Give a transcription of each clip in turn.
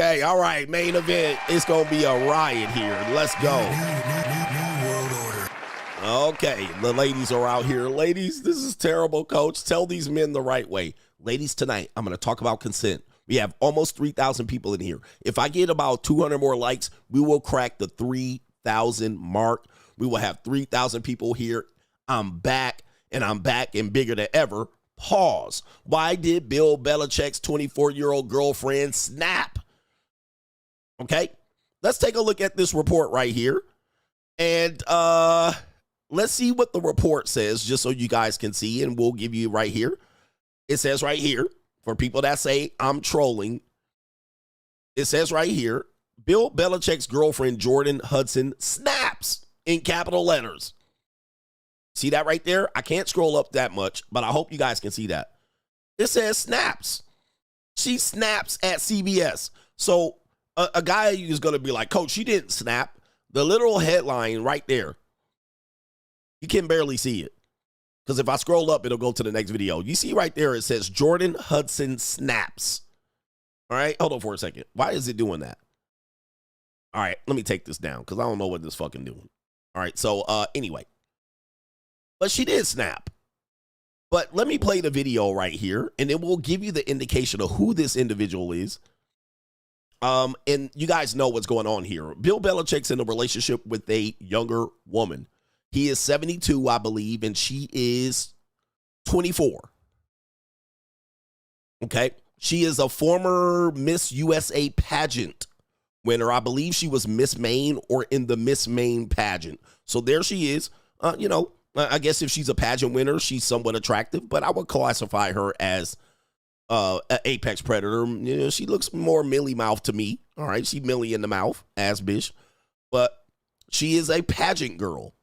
Okay, all right, main event. It's going to be a riot here. Let's go. Okay, the ladies are out here. Ladies, this is terrible, coach. Tell these men the right way. Ladies, tonight, I'm going to talk about consent. We have almost 3,000 people in here. If I get about 200 more likes, we will crack the 3,000 mark. We will have 3,000 people here. I'm back, and bigger than ever. Pause. Why did Bill Belichick's 24-year-old girlfriend snap? Okay, let's take a look at this report right here. And let's see what the report says, just so you guys can see, and we'll give you right here. It says right here, for people that say I'm trolling, it says right here, Bill Belichick's girlfriend, Jordan Hudson, snaps in capital letters. See that right there? I can't scroll up that much, but I hope you guys can see that. It says snaps. She snaps at CBS. So a guy is going to be like, Coach, she didn't snap. The literal headline right there, you can barely see it. Because if I scroll up, it'll go to the next video. You see right there, it says Jordan Hudson snaps. All right, hold on for a second. Why is it doing that? All right, let me take this down because I don't know what this fucking doing. All right, so anyway. But she did snap. But let me play the video right here, and it will give you the indication of who this individual is. And you guys know what's going on here. Bill Belichick's in a relationship with a younger woman. He is 72, I believe, and she is 24. Okay? She is a former Miss USA pageant winner. I believe she was Miss Maine or in the Miss Maine pageant. So there she is. I guess if she's a pageant winner, she's somewhat attractive, but I would classify her as an apex predator. You know, she looks more Millie Mouth to me. All right, she Millie in the mouth, ass bitch. But she is a pageant girl.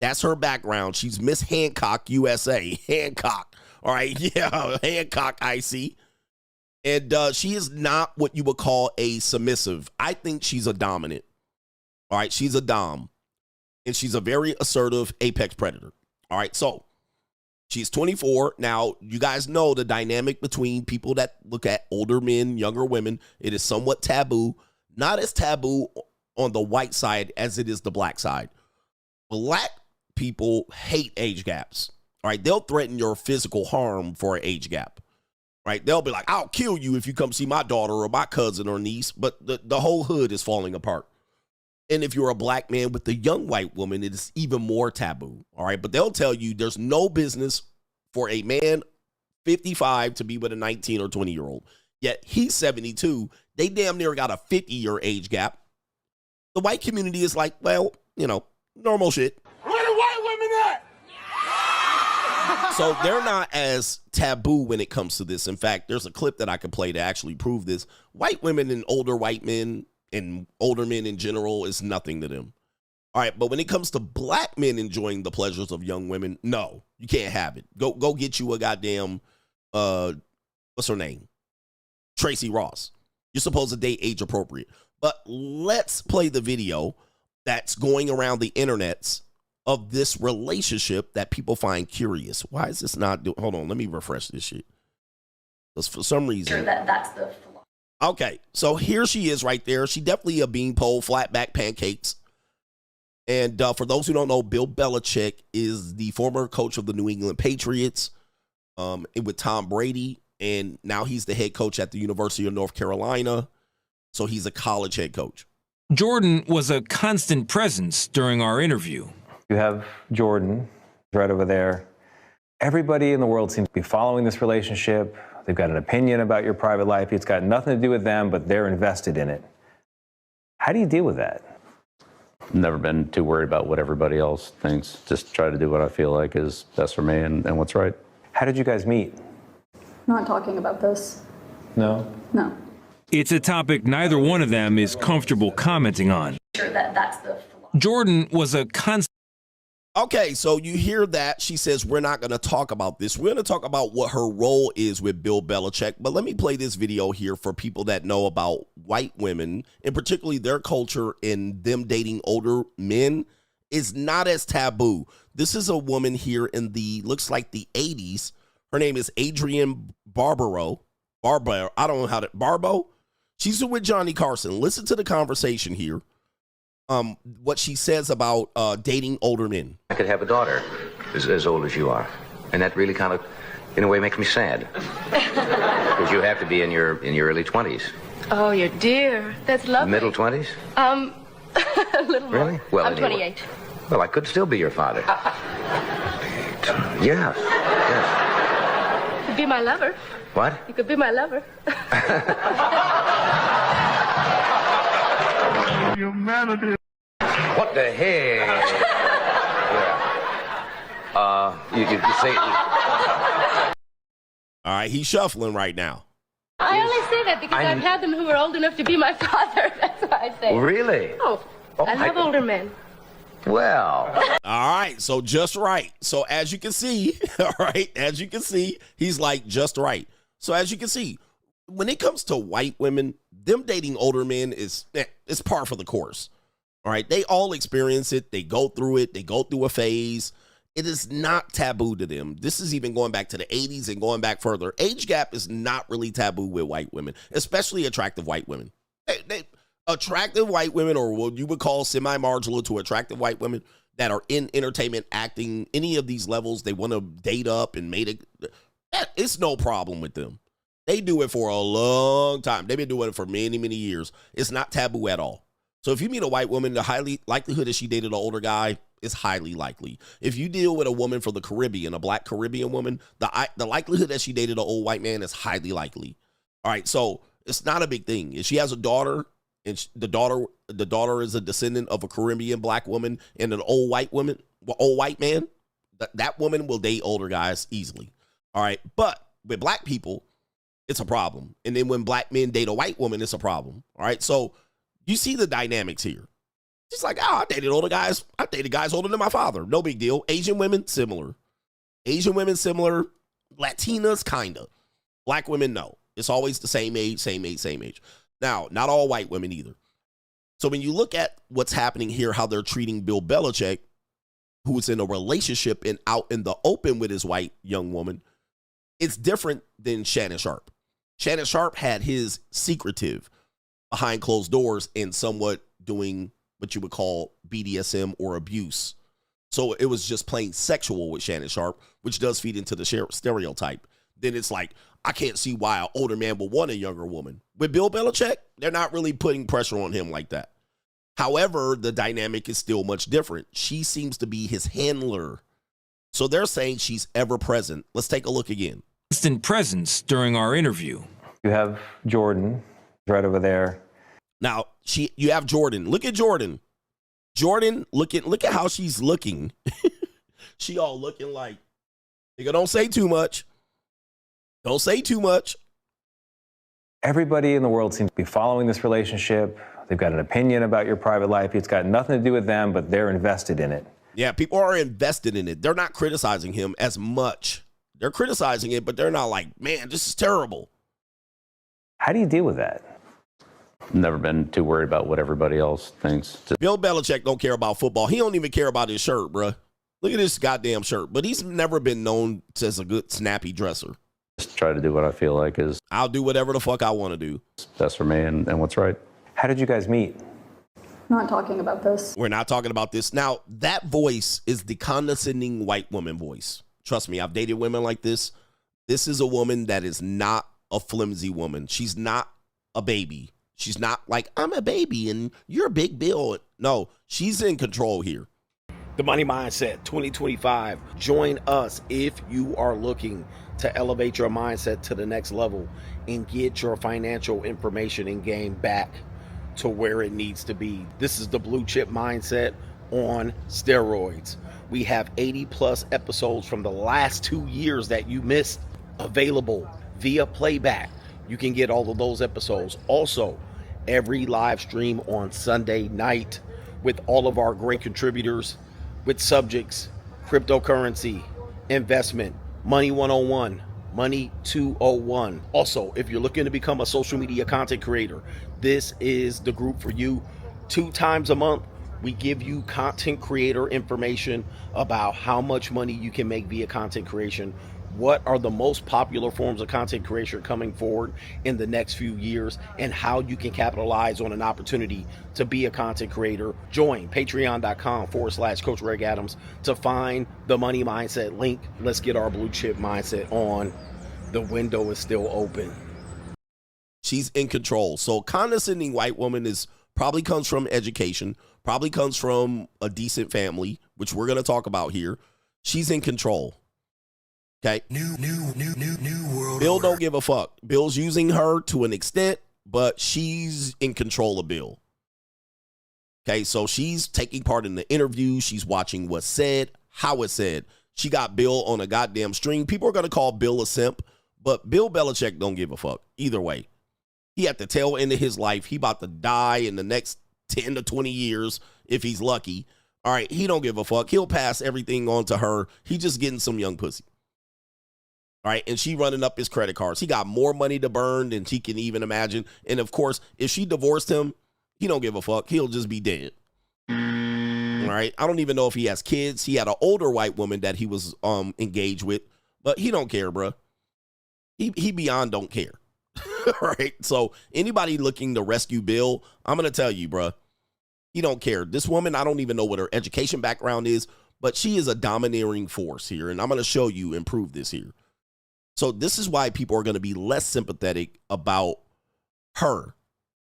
That's her background. She's Miss Hancock USA. Hancock. All right, yeah, Hancock IC. And she is not what you would call a submissive. I think she's a dominant. All right, she's a dom. And she's a very assertive apex predator. All right, so she's 24. Now, you guys know the dynamic between people that look at older men, younger women. It is somewhat taboo. Not as taboo on the white side as it is the black side. Black people hate age gaps. All right, they'll threaten your physical harm for an age gap. Right, they'll be like, I'll kill you if you come see my daughter or my cousin or niece. But the whole hood is falling apart. And if you're a black man with a young white woman, it is even more taboo. All right. But they'll tell you there's no business for a man 55 to be with a 19 or 20-year-old. Yet he's 72. They damn near got a 50-year age gap. The white community is like, well, normal shit. Where the white women at? So they're not as taboo when it comes to this. In fact, there's a clip that I could play to actually prove this. White women and older white men and older men in general is nothing to them. All right, but when it comes to black men enjoying the pleasures of young women, no, you can't have it. Go get you a goddamn, what's her name? Tracy Ross. You're supposed to date age appropriate. But let's play the video that's going around the internets of this relationship that people find curious. Why is this not doing? Hold on, let me refresh this shit. Because for some reason. Sure, that's the flaw. Okay, so here she is right there. She definitely a beanpole, flat back pancakes. And for those who don't know, Bill Belichick is the former coach of the New England Patriots with Tom Brady. And now he's the head coach at the University of North Carolina. So he's a college head coach. Jordan was a constant presence during our interview. You have Jordan right over there. Everybody in the world seems to be following this relationship. They've got an opinion about your private life. It's got nothing to do with them, but they're invested in it. How do you deal with that? Never been too worried about what everybody else thinks. Just try to do what I feel like is best for me and what's right. How did you guys meet? Not talking about this. No? No. It's a topic neither one of them is comfortable commenting on. Sure, that's the flaw. Jordan was a constant. Okay, so you hear that. She says, we're not going to talk about this. We're going to talk about what her role is with Bill Belichick. But let me play this video here for people that know about white women, and particularly their culture and them dating older men is not as taboo. This is a woman here in looks like the 80s. Her name is Adrienne Barbaro. I don't know how to, Barbo? She's with Johnny Carson. Listen to the conversation here. What she says about dating older men. I could have a daughter as old as you are. And that really kind of, in a way, makes me sad. Because you have to be in your early 20s. Oh, you dear. That's lovely. Middle 20s? A little more. Really? Well, I'm anyway. 28. Well, I could still be your father. Yes. You could be my lover. What? You could be my lover. Humanity. What the heck? Yeah. You say... All right, he's shuffling right now. I only say that because I've had them who were old enough to be my father. That's why I say. Really? Oh, I love older men. Well. All right, so just right. So as you can see, all right, as you can see, he's like just right. So as you can see, when it comes to white women, them dating older men is it's par for the course. All right, they all experience it. They go through it. They go through a phase. It is not taboo to them. This is even going back to the 80s and going back further. Age gap is not really taboo with white women, especially attractive white women. Attractive white women, or what you would call semi-marginal to attractive white women that are in entertainment, acting, any of these levels, they want to date up and mate it. It's no problem with them. They do it for a long time. They've been doing it for many, many years. It's not taboo at all. So if you meet a white woman, the likelihood that she dated an older guy is highly likely. If you deal with a woman from the Caribbean, a black Caribbean woman, the likelihood that she dated an old white man is highly likely. All right, so it's not a big thing. If she has a daughter, and the daughter is a descendant of a Caribbean black woman and an old white man, that woman will date older guys easily. All right, but with black people, it's a problem. And then when black men date a white woman, it's a problem. All right, so you see the dynamics here. Just like, I dated older guys. I dated guys older than my father. No big deal. Asian women, similar. Latinas, kind of. Black women, no. It's always the same age. Now, not all white women either. So when you look at what's happening here, how they're treating Bill Belichick, who's in a relationship and out in the open with his white young woman, it's different than Shannon Sharpe. Shannon Sharpe had his secretive, behind closed doors, and somewhat doing what you would call BDSM or abuse. So it was just plain sexual with Shannon Sharpe, which does feed into the stereotype. Then it's like, I can't see why an older man would want a younger woman. With Bill Belichick, they're not really putting pressure on him like that. However, the dynamic is still much different. She seems to be his handler. So they're saying she's ever present. Let's take a look again. Instant presence during our interview. You have Jordan right over there. Now, you have Jordan. Look at Jordan. Jordan, look at how she's looking. She all looking like, nigga, don't say too much. Don't say too much. Everybody in the world seems to be following this relationship. They've got an opinion about your private life. It's got nothing to do with them, but they're invested in it. Yeah, people are invested in it. They're not criticizing him as much. They're criticizing it, but they're not like, man, this is terrible. How do you deal with that? Never been too worried about what everybody else thinks. Bill Belichick don't care about football. He don't even care about his shirt, bruh. Look at this goddamn shirt. But he's never been known as a good snappy dresser. Just try to do what I feel like is I'll do whatever the fuck I want to do. best for me and what's right. How did you guys meet? Not talking about this. We're not talking about this. Now, that voice is the condescending white woman voice. Trust me, I've dated women like this. This is a woman that is not a flimsy woman. She's not a baby. She's not like, I'm a baby and you're a big Bill. No, she's in control here. The Money Mindset 2025. Join us if you are looking to elevate your mindset to the next level and get your financial information and game back to where it needs to be. This is the Blue Chip Mindset on steroids. We have 80 plus episodes from the last 2 years that you missed available via playback. You can get all of those episodes. Also, every live stream on Sunday night with all of our great contributors with subjects, cryptocurrency, investment, Money 101, Money 201. Also, if you're looking to become a social media content creator, this is the group for you. 2 times a month, we give you content creator information about how much money you can make via content creation what are the most popular forms of content creation coming forward in the next few years and how you can capitalize on an opportunity to be a content creator. Join patreon.com/Coach Greg Adams to find the money mindset link. Let's get our blue chip mindset on. The window is still open. She's in control. So condescending white woman is probably comes from education, probably comes from a decent family, which we're going to talk about here. She's in control. Okay. New world. Bill don't give a fuck. Bill's using her to an extent, but she's in control of Bill. Okay, so she's taking part in the interview. She's watching what's said, how it's said. She got Bill on a goddamn string. People are going to call Bill a simp, but Bill Belichick don't give a fuck. Either way. He at the tail end of his life. He about to die in the next 10 to 20 years if he's lucky. All right, he don't give a fuck. He'll pass everything on to her. He just getting some young pussy. All right, and she running up his credit cards. He got more money to burn than she can even imagine. And, of course, if she divorced him, he don't give a fuck. He'll just be dead. All right, I don't even know if he has kids. He had an older white woman that he was engaged with, but he don't care, bro. He beyond don't care. All right, so anybody looking to rescue Bill, I'm going to tell you, bro, he don't care. This woman, I don't even know what her education background is, but she is a domineering force here, and I'm going to show you and prove this here. So this is why people are going to be less sympathetic about her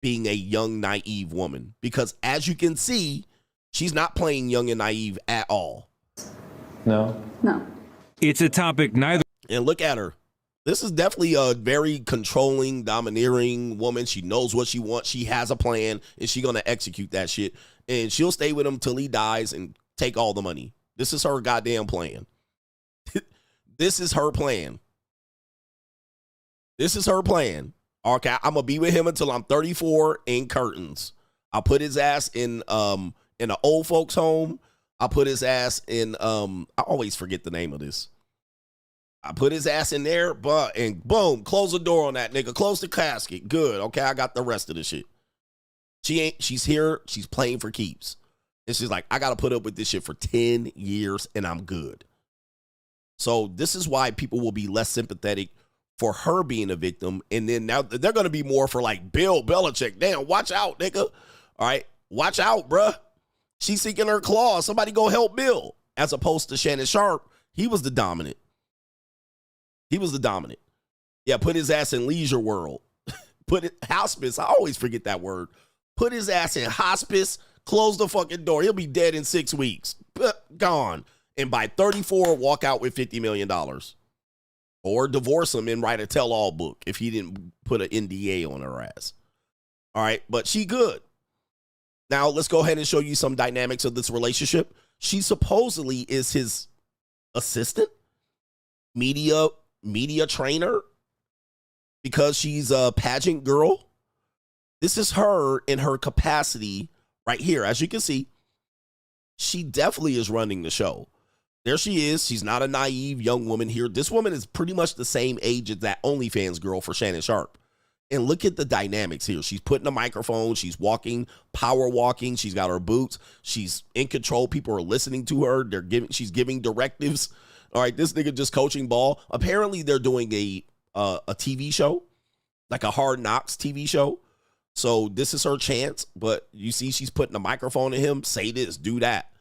being a young, naive woman. Because as you can see, she's not playing young and naive at all. No. It's a topic neither. And look at her. This is definitely a very controlling, domineering woman. She knows what she wants. She has a plan, and she's going to execute that shit. And she'll stay with him till he dies and take all the money. This is her goddamn plan. This is her plan. This is her plan. Okay, I'm gonna be with him until I'm 34 in curtains. I'll put his ass in an old folks home. I'll put his ass in I always forget the name of this. I put his ass in there, but and boom, close the door on that nigga. Close the casket. Good. Okay, I got the rest of the shit. She's here, she's playing for keeps. And she's like, I gotta put up with this shit for 10 years and I'm good. So this is why people will be less sympathetic for her being a victim. And then now they're going to be more for like Bill Belichick. Damn, watch out, nigga. All right. Watch out, bruh. She's seeking her claws. Somebody go help Bill. As opposed to Shannon Sharpe. He was the dominant. Yeah, put his ass in leisure world. Hospice. I always forget that word. Put his ass in hospice. Close the fucking door. He'll be dead in 6 weeks. Gone. And by 34, walk out with $50 million. Or divorce him and write a tell-all book if he didn't put an NDA on her ass. All right, but she good. Now, let's go ahead and show you some dynamics of this relationship. She supposedly is his assistant, media trainer, because she's a pageant girl. This is her in her capacity right here. As you can see, she definitely is running the show. There she is. She's not a naive young woman here. This woman is pretty much the same age as that OnlyFans girl for Shannon Sharpe. And look at the dynamics here. She's putting a microphone. She's walking, power walking. She's got her boots. She's in control. People are listening to her. She's giving directives. All right, this nigga just coaching ball. Apparently, they're doing a TV show, like a Hard Knocks TV show. So this is her chance. But you see, she's putting a microphone to him. Say this, do that.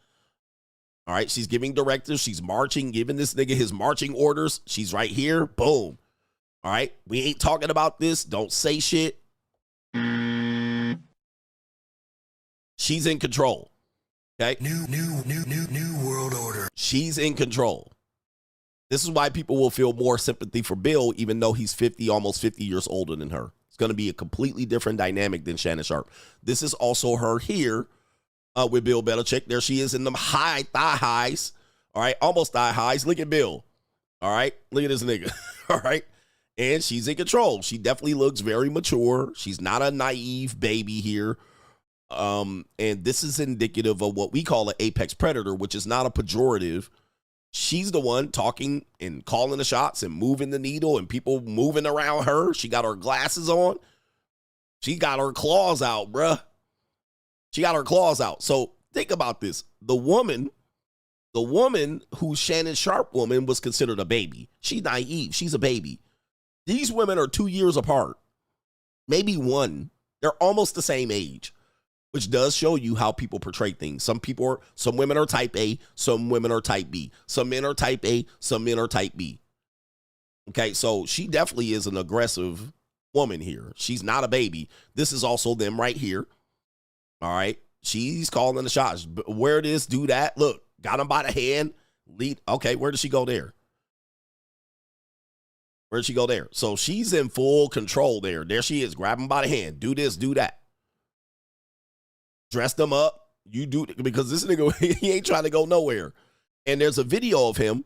All right, she's giving directives. She's marching, giving this nigga his marching orders. She's right here. Boom. All right, we ain't talking about this. Don't say shit. She's in control. Okay? New world order. She's in control. This is why people will feel more sympathy for Bill, even though he's 50, almost 50 years older than her. It's going to be a completely different dynamic than Shannon Sharpe. This is also her here. With Bill Belichick. There she is in them high thigh highs. All right, almost thigh highs. Look at Bill. All right, look at this nigga. All right, and she's in control. She definitely looks very mature. She's not a naive baby here. And this is indicative of what we call an apex predator, which is not a pejorative. She's the one talking and calling the shots and moving the needle and people moving around her. She got her glasses on. She got her claws out, bruh. She got her claws out. So think about this. The woman The woman who's Shannon Sharpe woman was considered a baby. She's naive. She's a baby. These women are 2 years apart, maybe one. They're almost the same age, which does show you how people portray things. Some women are type A, some women are type B. Some men are type A, some men are type B. Okay, so she definitely is an aggressive woman here. She's not a baby. This is also them right here. All right, she's calling the shots. Wear this, do that. Look, got him by the hand. Lead. Okay, where did she go there? Where did she go there? So she's in full control there. There she is, grab him by the hand. Do this, do that. Dress them up. You do, because this nigga, he ain't trying to go nowhere. And there's a video of him,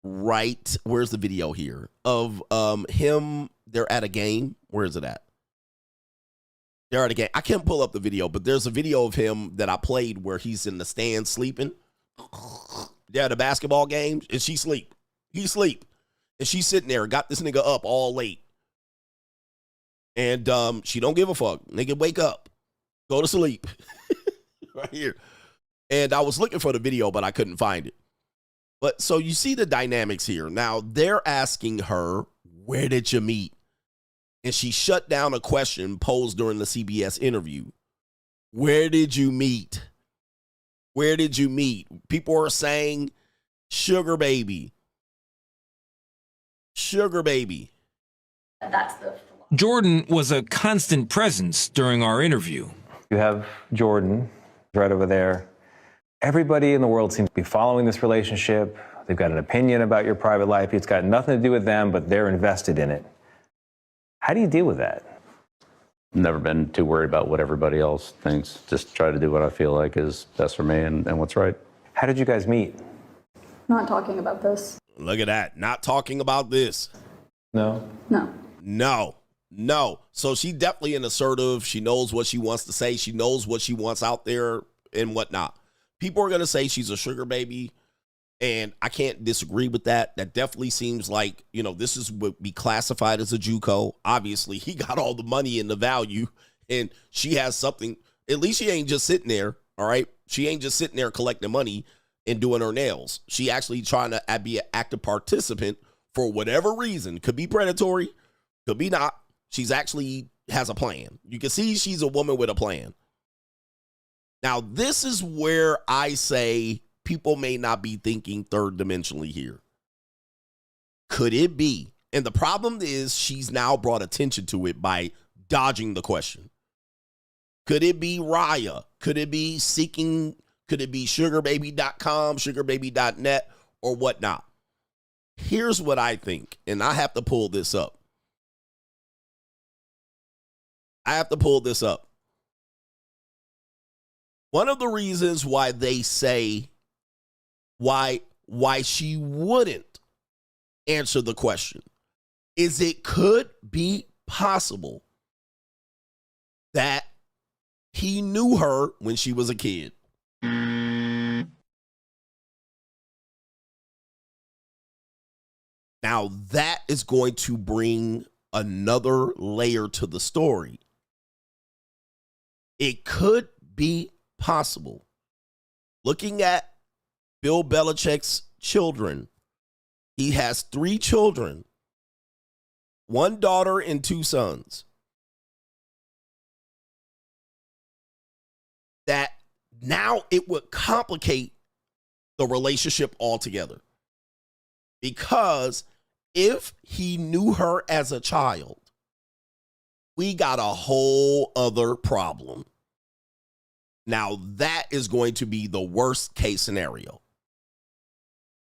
right? Where's the video here? Of him, they're at a game. Where is it at? They're at a game. I can't pull up the video, but there's a video of him that I played where he's in the stand sleeping. They're at a basketball game, and she sleep. He sleep. And she's sitting there, got this nigga up all late. And she don't give a fuck. Nigga, wake up. Go to sleep. Right here. And I was looking for the video, but I couldn't find it. But so you see the dynamics here. Now, they're asking her, where did you meet? And she shut down a question posed during the CBS interview. Where did you meet? Where did you meet? People are saying, sugar baby. Sugar baby. That's the Jordan was a constant presence during our interview. You have Jordan right over there. Everybody in the world seems to be following this relationship. They've got an opinion about your private life. It's got nothing to do with them, but they're invested in it. How do you deal with that? Never been too worried about what everybody else thinks. Just try to do what I feel like is best for me and what's right. How did you guys meet? not talking about this. Look at that. Not talking about this. No. No. No. So she definitely an assertive. She knows what she wants to say. She knows what she wants out there and whatnot. People are going to say she's a sugar baby, and I can't disagree with that. That definitely seems like, you know, this is what be classified as a JUCO. Obviously, he got all the money and the value, and she has something. At least she ain't just sitting there, all right? She ain't just sitting there collecting money and doing her nails. She actually trying to be an active participant for whatever reason. Could be predatory, could be not. She's actually has a plan. You can see she's a woman with a plan. Now, this is where I say people may not be thinking third dimensionally here. Could it be? And the problem is she's now brought attention to it by dodging the question. Could it be Raya? Could it be seeking? Could it be sugarbaby.com, sugarbaby.net, or whatnot? Here's what I think, and I have to pull this up. One of the reasons why they say why she wouldn't answer the question is it could be possible that he knew her when she was a kid. Now, that is going to bring another layer to the story. It could be possible. Looking at Bill Belichick's children, he has 3 children, 1 daughter and 2 sons. That now it would complicate the relationship altogether. Because if he knew her as a child, we got a whole other problem. Now, that is going to be the worst case scenario.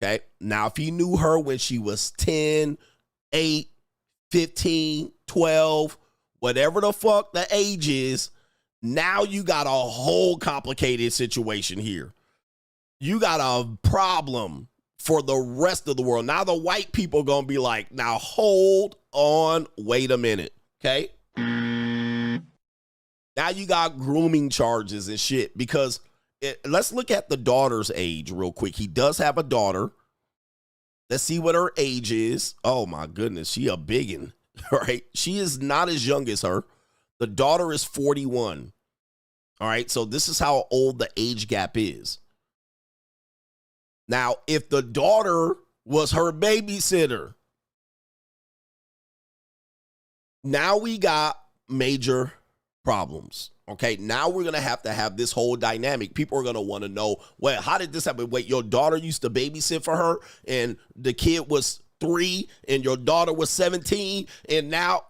Okay? Now, if he knew her when she was 10, 8, 15, 12, whatever the fuck the age is, now you got a whole complicated situation here. You got a problem for the rest of the world. Now the white people going to be like, now hold on, wait a minute, okay? Now you got grooming charges and shit because let's look at the daughter's age real quick. He does have a daughter. Let's see what her age is. Oh my goodness, she a biggin', right? She is not as young as her. The daughter is 41. All right, so this is how old the age gap is. Now, if the daughter was her babysitter, now we got major problems. Okay, now we're going to have this whole dynamic. People are going to want to know, well, how did this happen? Wait, your daughter used to babysit for her and the kid was 3 and your daughter was 17 and now,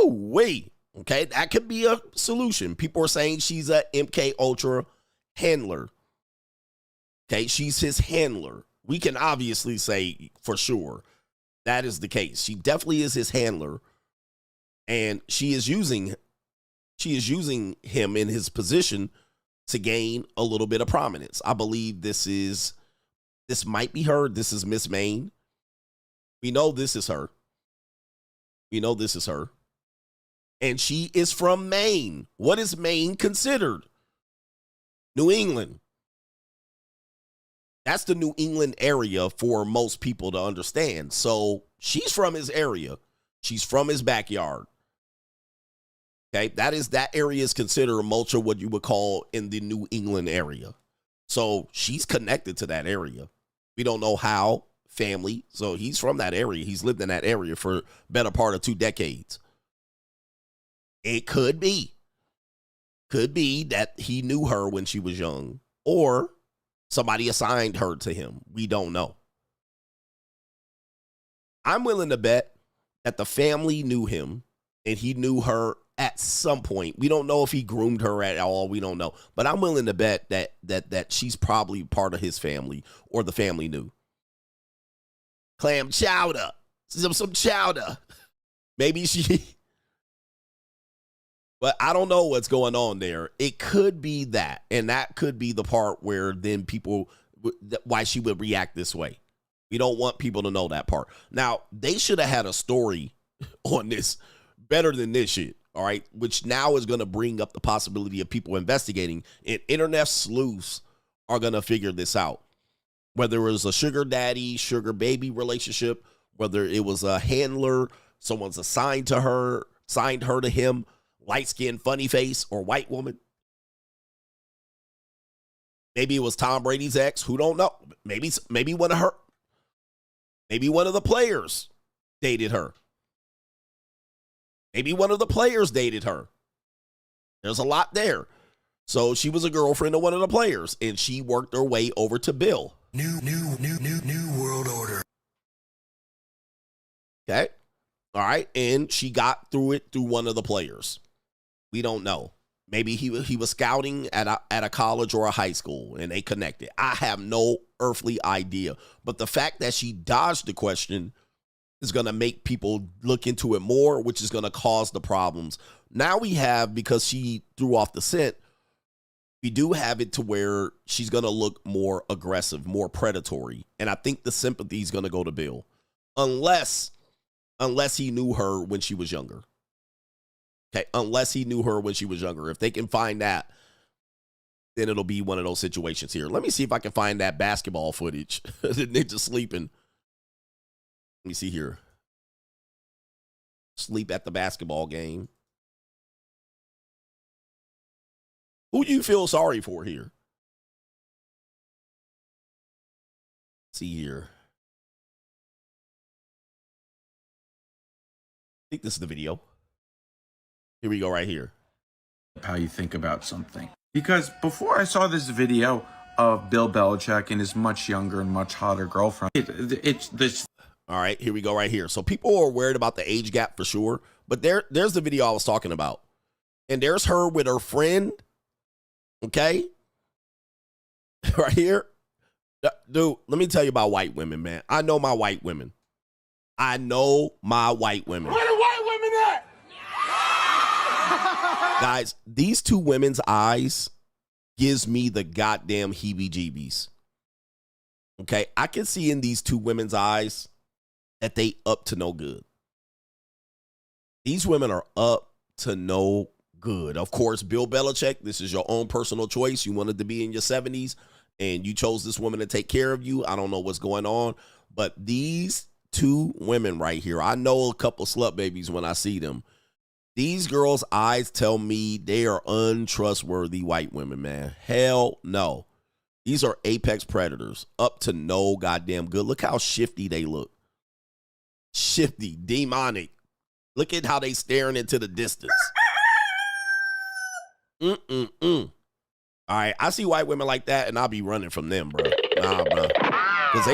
wait, okay, that could be a solution. People are saying she's a MK Ultra handler. Okay, she's his handler. We can obviously say for sure that is the case. She definitely is his handler. And she is using him in his position to gain a little bit of prominence. I believe this might be her. This is Miss Maine. We know this is her. And she is from Maine. What is Maine considered? New England. That's the New England area for most people to understand. So she's from his area. She's from his backyard. Okay, that area is considered much of what you would call in the New England area. So she's connected to that area. We don't know how, family. So he's from that area. He's lived in that area for better part of 2 decades. It could be that he knew her when she was young or somebody assigned her to him. We don't know. I'm willing to bet that the family knew him and he knew her at some point. We don't know if he groomed her at all. We don't know. But I'm willing to bet that she's probably part of his family or the family knew. Clam chowder. Some chowder. Maybe she. But I don't know what's going on there. It could be that. And that could be the part where then people, why she would react this way. We don't want people to know that part. Now, they should have had a story on this better than this shit. All right, which now is going to bring up the possibility of people investigating, and internet sleuths are going to figure this out. Whether it was a sugar daddy, sugar baby relationship, whether it was a handler, someone's assigned to her, signed her to him, light skin, funny face, or white woman. Maybe it was Tom Brady's ex. Who don't know? Maybe one of the players dated her. Maybe one of the players dated her. There's a lot there. So she was a girlfriend of one of the players, and she worked her way over to Bill. New world order. Okay. All right. And she got through one of the players. We don't know. Maybe he was scouting at a college or a high school, and they connected. I have no earthly idea. But the fact that she dodged the question is going to make people look into it more, which is going to cause the problems. Now we have, because she threw off the scent, we do have it to where she's going to look more aggressive, more predatory. And I think the sympathy is going to go to Bill. Unless he knew her when she was younger. Okay, unless he knew her when she was younger. If they can find that, then it'll be one of those situations here. Let me see if I can find that basketball footage. The ninja sleeping. Let me see here. Sleep at the basketball game. Who do you feel sorry for here? Let's see here. I think this is the video. Here we go right here. How you think about something. Because before I saw this video of Bill Belichick and his much younger and much hotter girlfriend, it's this. All right, here we go right here. So people are worried about the age gap for sure. But there's the video I was talking about. And there's her with her friend. Okay? Right here. Dude, let me tell you about white women, man. I know my white women. Where the white women at? Guys, these two women's eyes gives me the goddamn heebie-jeebies. Okay? I can see in these two women's eyes that they up to no good. These women are up to no good. Of course, Bill Belichick, this is your own personal choice. You wanted to be in your 70s, and you chose this woman to take care of you. I don't know what's going on, but these two women right here, I know a couple slut babies when I see them. These girls' eyes tell me they are untrustworthy white women, man. Hell no. These are apex predators, up to no goddamn good. Look how shifty they look. Shifty, demonic. Look at how they staring into the distance. All right, I see white women like that, and I'll be running from them, bro. Nah, bro. Because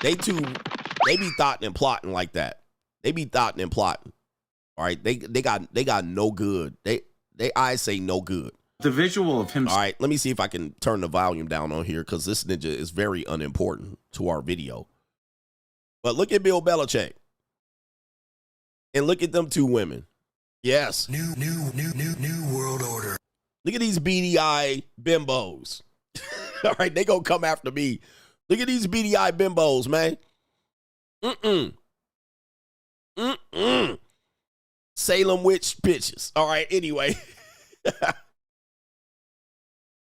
they be thoughting and plotting like that. They be thoughting and plotting. All right, they got no good. They eyes say no good. The visual of him. All right, let me see if I can turn the volume down on here because this ninja is very unimportant to our video. But look at Bill Belichick. And look at them two women. Yes. New world order. Look at these beady eye bimbos. All right, they gonna come after me. Look at these beady eye bimbos, man. Salem witch bitches. All right, anyway.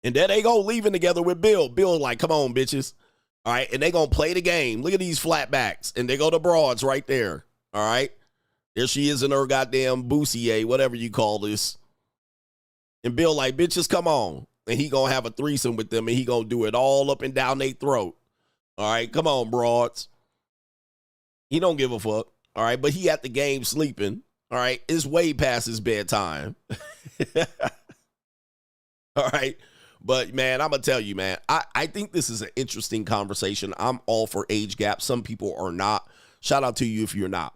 And then they go leaving together with Bill. Bill like, come on, bitches. All right, and they gonna play the game. Look at these flatbacks. And they go to broads right there. All right. There she is in her goddamn bustier, whatever you call this. And Bill like, bitches, come on. And he gonna have a threesome with them, and he gonna do it all up and down their throat. All right, come on, broads. He don't give a fuck. All right, but he at the game sleeping. All right, it's way past his bedtime. All right. But, man, I'm going to tell you, man, I think this is an interesting conversation. I'm all for age gaps. Some people are not. Shout out to you if you're not.